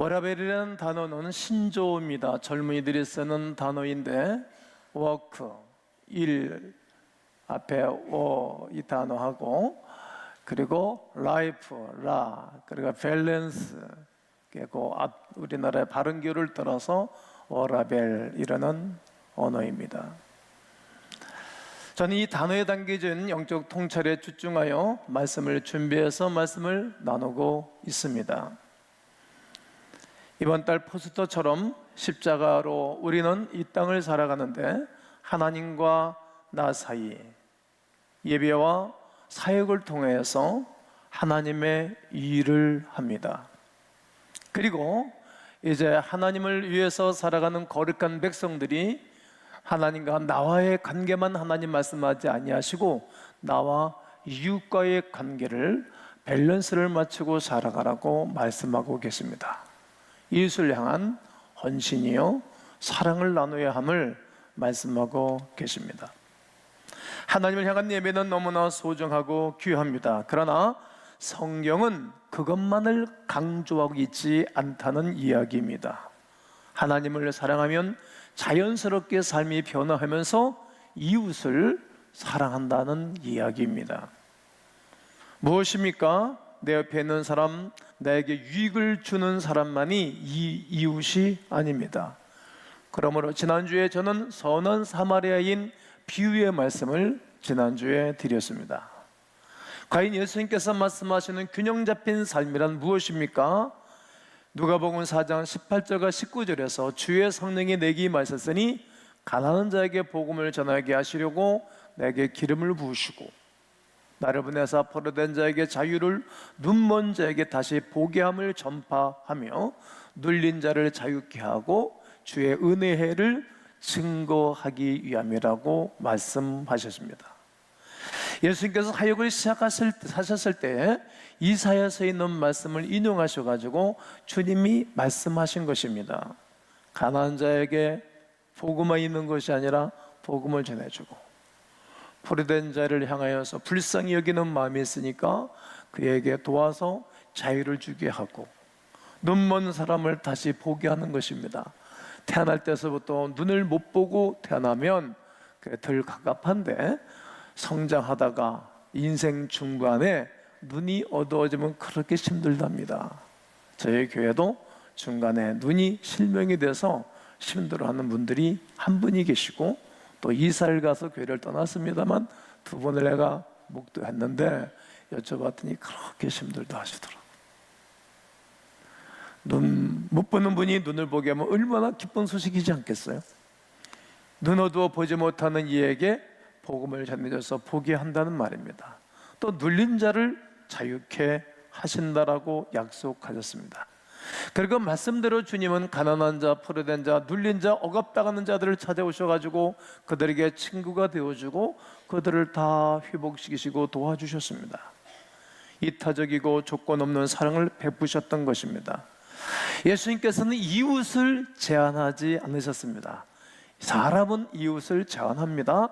워라벨이라는 단어는 신조어입니다. 젊은이들이 쓰는 단어인데 워크, 일 앞에 이 단어하고 그리고 라이프, 그리고 밸런스, 그리고 우리나라의 발음교를 따라서 워라벨이라는 언어입니다. 저는 이 단어에 담겨진 영적 통찰에 집중하여 말씀을 준비해서 말씀을 나누고 있습니다. 이번 달 포스터처럼 십자가로 우리는 이 땅을 살아가는데 하나님과 나 사이 예배와 사역을 통해서 하나님의 일을 합니다. 그리고 이제 하나님을 위해서 살아가는 거룩한 백성들이 하나님과 나와의 관계만 하나님 말씀하지 아니하시고 나와 이웃과의 관계를 밸런스를 맞추고 살아가라고 말씀하고 계십니다. 이웃을 향한 헌신이요 사랑을 나누어야 함을 말씀하고 계십니다. 하나님을 향한 예배는 너무나 소중하고 귀합니다. 그러나 성경은 그것만을 강조하고 있지 않다는 이야기입니다. 하나님을 사랑하면 자연스럽게 삶이 변화하면서 이웃을 사랑한다는 이야기입니다. 무엇입니까? 내 옆에 있는 사람, 나에게 유익을 주는 사람만이 이 이웃이 아닙니다. 그러므로 지난주에 저는 선한 사마리아인 비유의 말씀을 지난주에 드렸습니다. 과연 예수님께서 말씀하시는 균형 잡힌 삶이란 무엇입니까? 누가복음 4장 18절과 19절에서 주의 성령이 내게 임하셨으니 가난한 자에게 복음을 전하게 하시려고 내게 기름을 부으시고 나를 보내사 포로된 자에게 자유를, 눈먼 자에게 다시 보게 함을 전파하며 눌린 자를 자유케 하고 주의 은혜의 해를 증거하기 위함이라고 말씀하셨습니다. 예수님께서 사역을 하셨을 때 이사야서에 있는 말씀을 인용하셔가지고 주님이 말씀하신 것입니다. 가난한 자에게 복음만 있는 것이 아니라 복음을 전해주고 포로된 자를 향하여서 불쌍히 여기는 마음이 있으니까 그에게 도와서 자유를 주게 하고 눈먼 사람을 다시 보게 하는 것입니다. 태어날 때서부터 눈을 못 보고 태어나면 덜 갑갑한데 성장하다가 인생 중반에 눈이 어두워지면 그렇게 힘들답니다. 저희 교회도 중간에 눈이 실명이 돼서 힘들어하는 분들이 한 분이 계시고 또 이사를 가서 교회를 떠났습니다만 두 번을 내가 목도했는데 여쭤봤더니 그렇게 힘들다 하시더라고요. 눈 못 보는 분이 눈을 보게 하면 얼마나 기쁜 소식이지 않겠어요? 눈 어두워 보지 못하는 이에게 복음을 전해줘서 보게 한다는 말입니다. 또 눌린 자를 자유케 하신다라고 약속하셨습니다. 그리고 말씀대로 주님은 가난한 자, 포로된 자, 눌린 자, 억압당하는 자들을 찾아오셔가지고 그들에게 친구가 되어주고 그들을 다 회복시키시고 도와주셨습니다. 이타적이고 조건 없는 사랑을 베푸셨던 것입니다. 예수님께서는 이웃을 제한하지 않으셨습니다. 사람은 이웃을 제한합니다.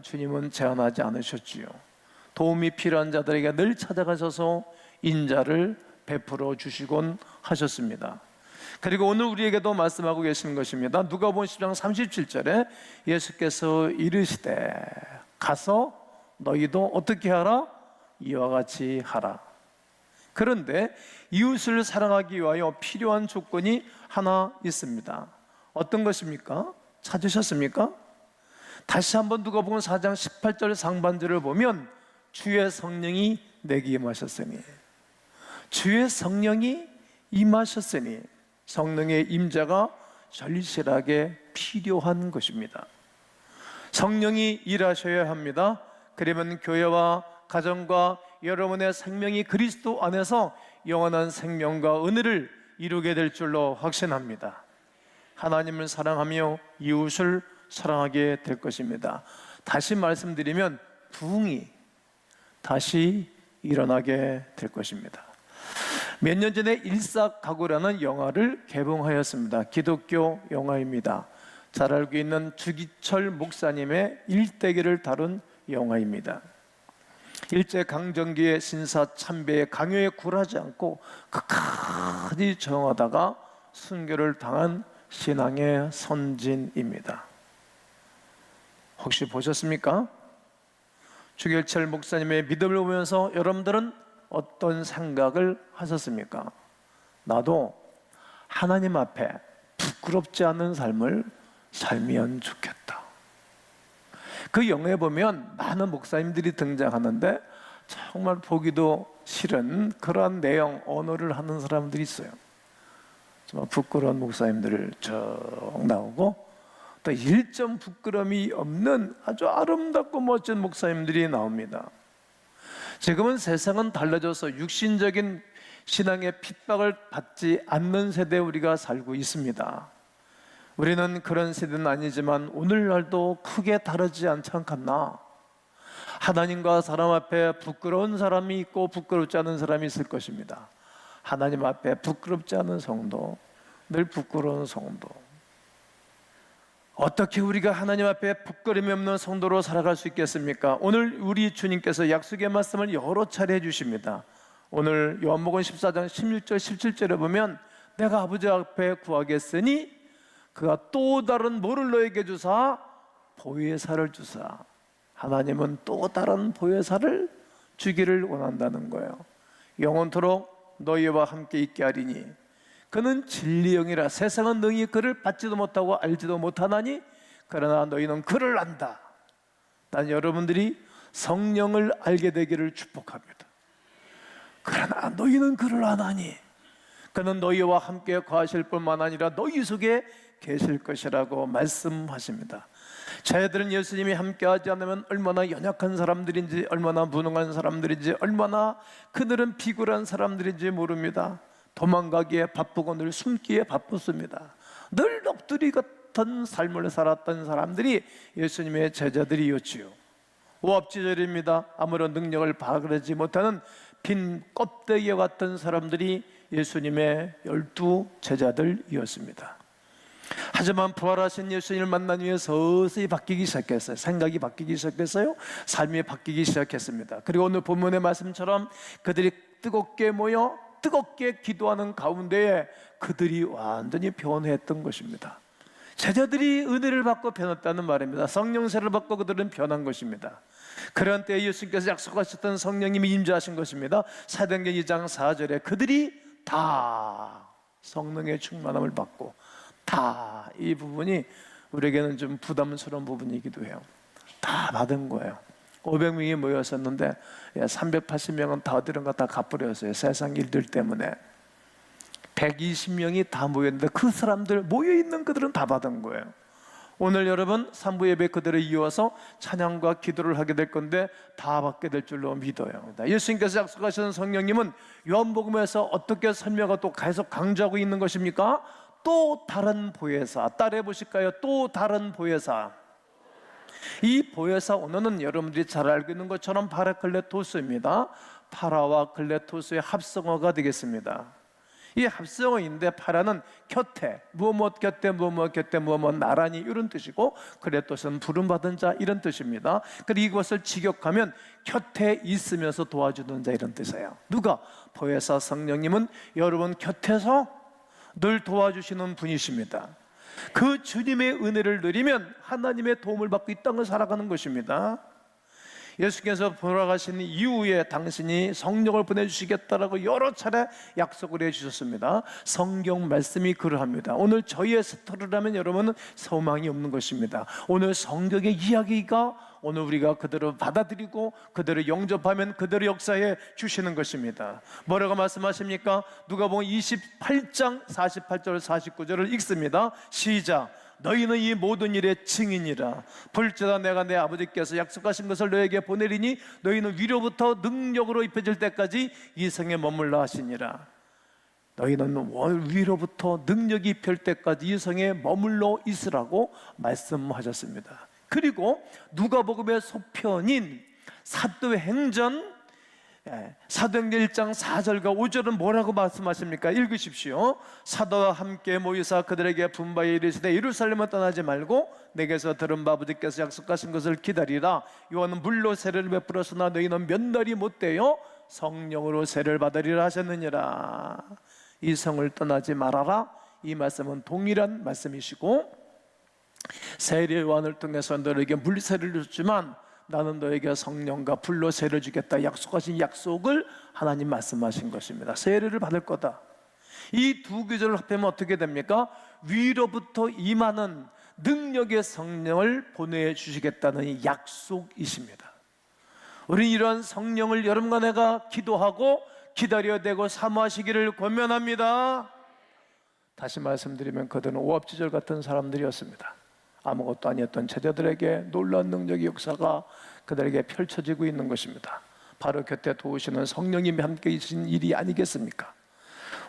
주님은 제한하지 않으셨지요. 도움이 필요한 자들에게 늘 찾아가셔서 인자를 베풀어 주시곤 하셨습니다. 그리고 오늘 우리에게도 말씀하고 계시는 것입니다. 누가복음 10장 37절에 예수께서 이르시되 가서 너희도 어떻게 하라? 이와 같이 하라. 그런데 이웃을 사랑하기 위하여 필요한 조건이 하나 있습니다. 어떤 것입니까? 찾으셨습니까? 다시 한번 누가복음 4장 18절 상반절을 보면 주의 성령이 내게 임하셨으니, 주의 성령이 임하셨으니 성령의 임재가 절실하게 필요한 것입니다. 성령이 일하셔야 합니다. 그러면 교회와 가정과 여러분의 생명이 그리스도 안에서 영원한 생명과 은혜를 이루게 될 줄로 확신합니다. 하나님을 사랑하며 이웃을 사랑하게 될 것입니다. 다시 말씀드리면 부흥이 다시 일어나게 될 것입니다. 몇 년 전에 일사가구라는 영화를 개봉하였습니다. 기독교 영화입니다. 잘 알고 있는 주기철 목사님의 일대기를 다룬 영화입니다. 일제강점기의 신사참배의 강요에 굴하지 않고 끝까지 저항하다가 순교를 당한 신앙의 선진입니다. 혹시 보셨습니까? 주길철 목사님의 믿음을 보면서 여러분들은 어떤 생각을 하셨습니까? 나도 하나님 앞에 부끄럽지 않은 삶을 살면 좋겠다. 그 영화에 보면 많은 목사님들이 등장하는데 정말 보기도 싫은 그러한 내용, 언어를 하는 사람들이 있어요. 정말 부끄러운 목사님들 쭉 나오고, 또 일점 부끄러움이 없는 아주 아름답고 멋진 목사님들이 나옵니다. 지금은 세상은 달라져서 육신적인 신앙의 핍박을 받지 않는 세대에 우리가 살고 있습니다. 우리는 그런 세대는 아니지만 오늘날도 크게 다르지 않지 않겠나? 하나님과 사람 앞에 부끄러운 사람이 있고 부끄럽지 않은 사람이 있을 것입니다. 하나님 앞에 부끄럽지 않은 성도, 늘 부끄러운 성도. 어떻게 우리가 하나님 앞에 부끄러움이 없는 성도로 살아갈 수 있겠습니까? 오늘 우리 주님께서 약속의 말씀을 여러 차례 해주십니다. 오늘 요한복음 14장 16절 17절에 보면 내가 아버지 앞에 구하겠으니 그가 또 다른 뭐를 너에게 주사? 보혜사를 주사. 하나님은 또 다른 보혜사를 주기를 원한다는 거예요. 영원토록 너희와 함께 있게 하리니 그는 진리의 영이라 세상은 너희 그를 받지도 못하고 알지도 못하나니 그러나 너희는 그를 안다. 난 여러분들이 성령을 알게 되기를 축복합니다. 그러나 너희는 그를 아나니 그는 너희와 함께 거하실 뿐만 아니라 너희 속에 계실 것이라고 말씀하십니다. 저희들은 예수님이 함께하지 않으면 얼마나 연약한 사람들인지, 얼마나 무능한 사람들인지, 얼마나 그들은 비굴한 사람들인지 모릅니다. 도망가기에 바쁘고 늘 숨기에 바쁘습니다. 늘 넋두리 같은 삶을 살았던 사람들이 예수님의 제자들이었지요. 오합지졸입니다. 아무런 능력을 발휘하지 못하는 빈 껍데기 같은 사람들이 예수님의 12 제자들이었습니다. 하지만 부활하신 예수님을 만난 후에 서서히 바뀌기 시작했어요. 생각이 바뀌기 시작했어요. 삶이 바뀌기 시작했습니다. 그리고 오늘 본문의 말씀처럼 그들이 뜨겁게 모여 뜨겁게 기도하는 가운데에 그들이 완전히 변했던 것입니다. 제자들이 은혜를 받고 변했다는 말입니다. 성령세를 받고 그들은 변한 것입니다. 그런 때에 예수님께서 약속하셨던 성령님이 임재하신 것입니다. 사도행전 2장 4절에 그들이 다 성령의 충만함을 받고, 다 이 부분이 우리에게는 좀 부담스러운 부분이기도 해요. 다 받은 거예요. 500명이 모였었는데 380명은 다 어디론가 다 가버렸어요. 세상 일들 때문에. 120명이 다 모였는데 그 사람들 모여있는 그들은 다 받은 거예요. 오늘 여러분 3부 예배 그대로 이어서 찬양과 기도를 하게 될 건데 다 받게 될 줄로 믿어요. 예수님께서 약속하신 성령님은 요한복음에서 어떻게 설명하고 또 계속 강조하고 있는 것입니까? 또 다른 보혜사. 따라해 보실까요? 또 다른 보혜사. 이 보혜사 언어는 여러분들이 잘 알고 있는 것처럼 파라클레토스입니다. 파라와 클레토스의 합성어가 되겠습니다. 이 합성어인데 파라는 곁에, 무엇 곁에 무엇 곁에 무엇 나란히 이런 뜻이고, 클레토스는 부름받은 자 이런 뜻입니다. 그리고 이것을 직역하면 곁에 있으면서 도와주는 자 이런 뜻이에요. 누가? 보혜사 성령님은 여러분 곁에서 늘 도와주시는 분이십니다. 그 주님의 은혜를 누리면 하나님의 도움을 받고 이 땅을 살아가는 것입니다. 예수께서 돌아가신 이후에 당신이 성령을 보내주시겠다라고 여러 차례 약속을 해주셨습니다. 성경 말씀이 그러합니다. 오늘 저희의 스토리라면 여러분은 소망이 없는 것입니다. 오늘 성경의 이야기가 오늘 우리가 그대로 받아들이고 그대로 영접하면 그대로 역사해 주시는 것입니다. 뭐라고 말씀하십니까? 누가복음 28장 48절 49절을 읽습니다. 시작. 너희는 이 모든 일의 증인이라. 볼지어다 내가 내 아버지께서 약속하신 것을 너에게 보내리니 너희는 위로부터 능력으로 입혀질 때까지 이 성에 머물라 하시니라. 너희는 위로부터 능력이 입힐 때까지 이 성에 머물러 있으라고 말씀하셨습니다. 그리고 누가복음의 소편인 사도행전 1장 4절과 5절은 뭐라고 말씀하십니까? 읽으십시오. 사도와 함께 모이사 그들에게 분바에 이르시되 예루살렘을 떠나지 말고 내게서 들은 바 아버지께서 약속하신 것을 기다리라. 요한은 물로 세례를 베풀었으나 너희는 몇 날이 못되어 성령으로 세례를 받으리라 하셨느니라. 이 성을 떠나지 말아라. 이 말씀은 동일한 말씀이시고, 세례 요한을 통해서 너에게 물세례를 줬지만 나는 너에게 성령과 불로 세례를 주겠다 약속하신 약속을 하나님 말씀하신 것입니다. 세례를 받을 거다. 이 두 구절을 합하면 어떻게 됩니까? 위로부터 임하는 능력의 성령을 보내주시겠다는 이 약속이십니다. 우리는 이러한 성령을 여러분과 내가 기도하고 기다려야 되고 사모하시기를 권면합니다. 다시 말씀드리면 그들은 오합지졸 같은 사람들이었습니다. 아무것도 아니었던 제자들에게 놀라운 능력의 역사가 그들에게 펼쳐지고 있는 것입니다. 바로 곁에 도우시는 성령님이 함께 계신 일이 아니겠습니까?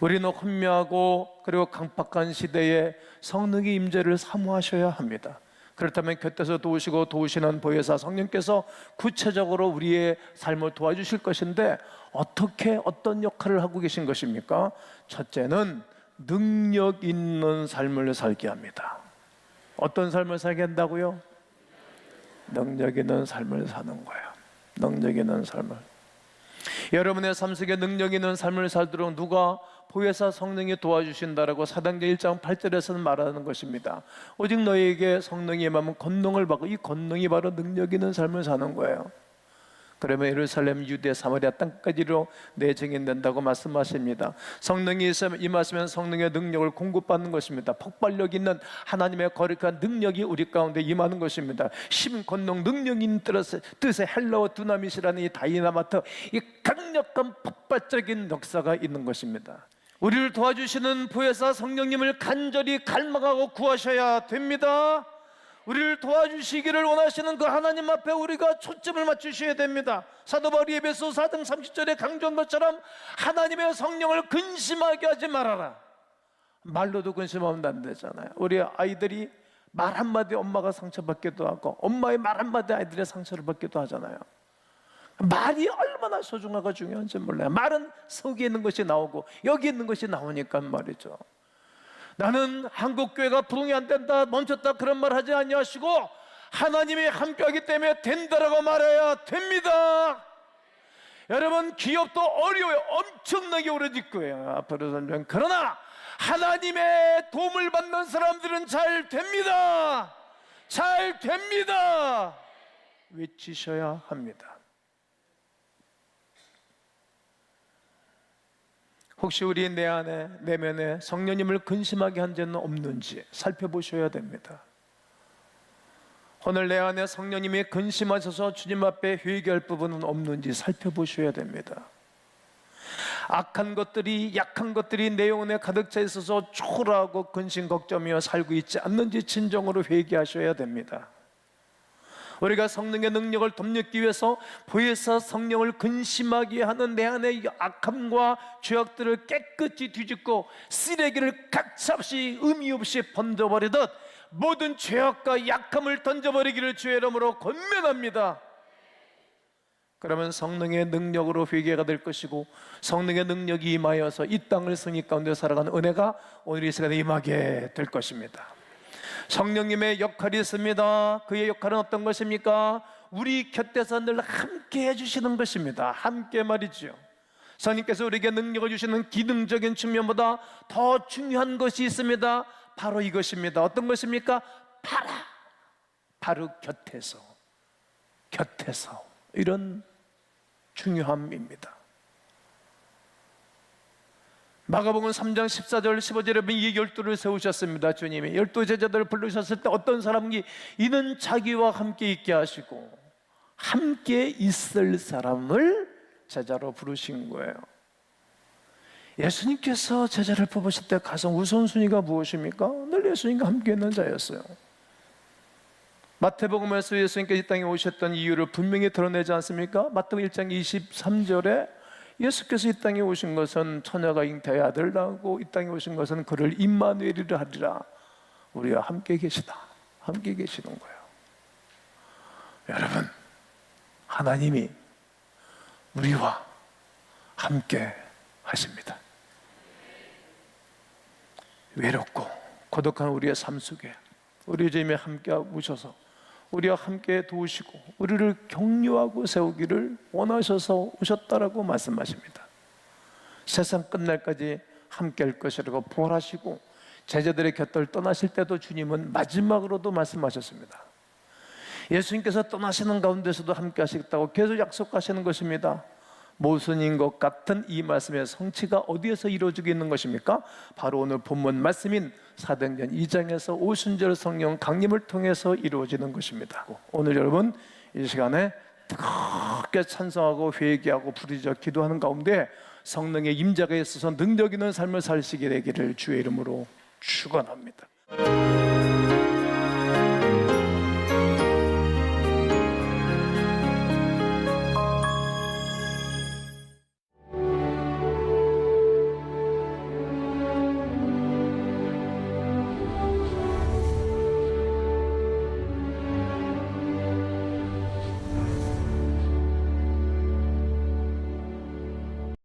우리는 혼미하고 그리고 강팍한 시대에 성령의 임재를 사모하셔야 합니다. 그렇다면 곁에서 도우시고 도우시는 보혜사 성령께서 구체적으로 우리의 삶을 도와주실 것인데 어떻게 어떤 역할을 하고 계신 것입니까? 첫째는 능력 있는 삶을 살게 합니다. 어떤 삶을 살게 한다고요? 능력 있는 삶을 사는 거예요. 능력 있는 삶을. 여러분의 삶 속에 능력 있는 삶을 살도록 누가 보혜사 성령이 도와주신다라고 사도행전 1장 8절에서는 말하는 것입니다. 오직 너희에게 성령이 임하면 권능을 받고, 이 권능이 바로 능력 있는 삶을 사는 거예요. 그러면 예루살렘, 유대, 사마리아 땅까지로 내 증인된다고 말씀하십니다. 성령이 임하시면 성령의 능력을 공급받는 것입니다. 폭발력 있는 하나님의 거룩한 능력이 우리 가운데 임하는 것입니다. 심권능 능력인 뜻의 헬라어 두나밋이라는 이 다이나마트, 이 강력한 폭발적인 역사가 있는 것입니다. 우리를 도와주시는 보혜사 성령님을 간절히 갈망하고 구하셔야 됩니다. 우리를 도와주시기를 원하시는 그 하나님 앞에 우리가 초점을 맞추셔야 됩니다. 사도 바울이 에베소 4장 30절에 강조한 것처럼 하나님의 성령을 근심하게 하지 말아라. 말로도 근심하면 안 되잖아요. 우리 아이들이 말 한마디 엄마가 상처받기도 하고, 엄마의 말 한마디 아이들의 상처를 받기도 하잖아요. 말이 얼마나 소중하고 중요한지 몰라요. 말은 속에 있는 것이 나오고 여기 있는 것이 나오니까 말이죠. 나는 한국교회가 부흥이 안 된다, 멈췄다, 그런 말 하지 아니하시고 하나님이 함께하기 때문에 된다라고 말해야 됩니다. 여러분, 기업도 어려워요. 엄청나게 오래질 거예요 앞으로는. 그러나 하나님의 도움을 받는 사람들은 잘 됩니다. 잘 됩니다. 외치셔야 합니다. 혹시 우리 내 안에, 내면에 성령님을 근심하게 한 죄는 없는지 살펴보셔야 됩니다. 오늘 내 안에 성령님이 근심하셔서 주님 앞에 회개할 부분은 없는지 살펴보셔야 됩니다. 악한 것들이, 약한 것들이 내 영혼에 가득 차 있어서 초라하고 근심 걱정이며 살고 있지 않는지 진정으로 회개하셔야 됩니다. 우리가 성령의 능력을 덧입기 위해서 보혜사 성령을 근심하게 하는 내 안의 악함과 죄악들을 깨끗이 뒤집고 쓰레기를 가차없이 의미 없이 던져버리듯 모든 죄악과 약함을 던져버리기를 주의 이름으로 권면합니다. 그러면 성령의 능력으로 회개가 될 것이고, 성령의 능력이 임하여서 이 땅을 승리 가운데 살아가는 은혜가 오늘 이 시간에 임하게 될 것입니다. 성령님의 역할이 있습니다. 그의 역할은 어떤 것입니까? 우리 곁에서 늘 함께 해주시는 것입니다. 함께 말이죠. 성령께서 우리에게 능력을 주시는 기능적인 측면보다 더 중요한 것이 있습니다. 바로 이것입니다. 어떤 것입니까? 바로 곁에서 이런 중요함입니다. 마가복음 3장 14절 15절에 이 12를 세우셨습니다. 주님이 12 제자들을 부르셨을 때 어떤 사람이 이는 자기와 함께 있게 하시고 함께 있을 사람을 제자로 부르신 거예요. 예수님께서 제자를 뽑으실 때 가장 우선순위가 무엇입니까? 늘 예수님과 함께 있는 자였어요. 마태복음에서 예수님께서 이 땅에 오셨던 이유를 분명히 드러내지 않습니까? 마태복음 1장 23절에 예수께서 이 땅에 오신 것은 처녀가 잉태의 아들을 낳고 이 땅에 오신 것은 그를 임마누엘이라 하리라. 우리와 함께 계시다. 함께 계시는 거예요. 여러분, 하나님이 우리와 함께 하십니다. 외롭고 고독한 우리의 삶 속에 우리 주님이 함께 오셔서 우리와 함께 도우시고 우리를 격려하고 세우기를 원하셔서 오셨다라고 말씀하십니다. 세상 끝날까지 함께 할 것이라고 부활하시고 제자들의 곁을 떠나실 때도 주님은 마지막으로도 말씀하셨습니다. 예수님께서 떠나시는 가운데서도 함께 하시겠다고 계속 약속하시는 것입니다. 모순인 것 같은 이 말씀의 성취가 어디에서 이루어지고 있는 것입니까? 바로 오늘 본문 말씀인 사도행전 2장에서 오순절 성령 강림을 통해서 이루어지는 것입니다. 오늘 여러분 이 시간에 크게 찬송하고 회개하고 부르짖어 기도하는 가운데 성령의 임재가 있어서 능력 있는 삶을 사시게 되기를 주의 이름으로 축원합니다.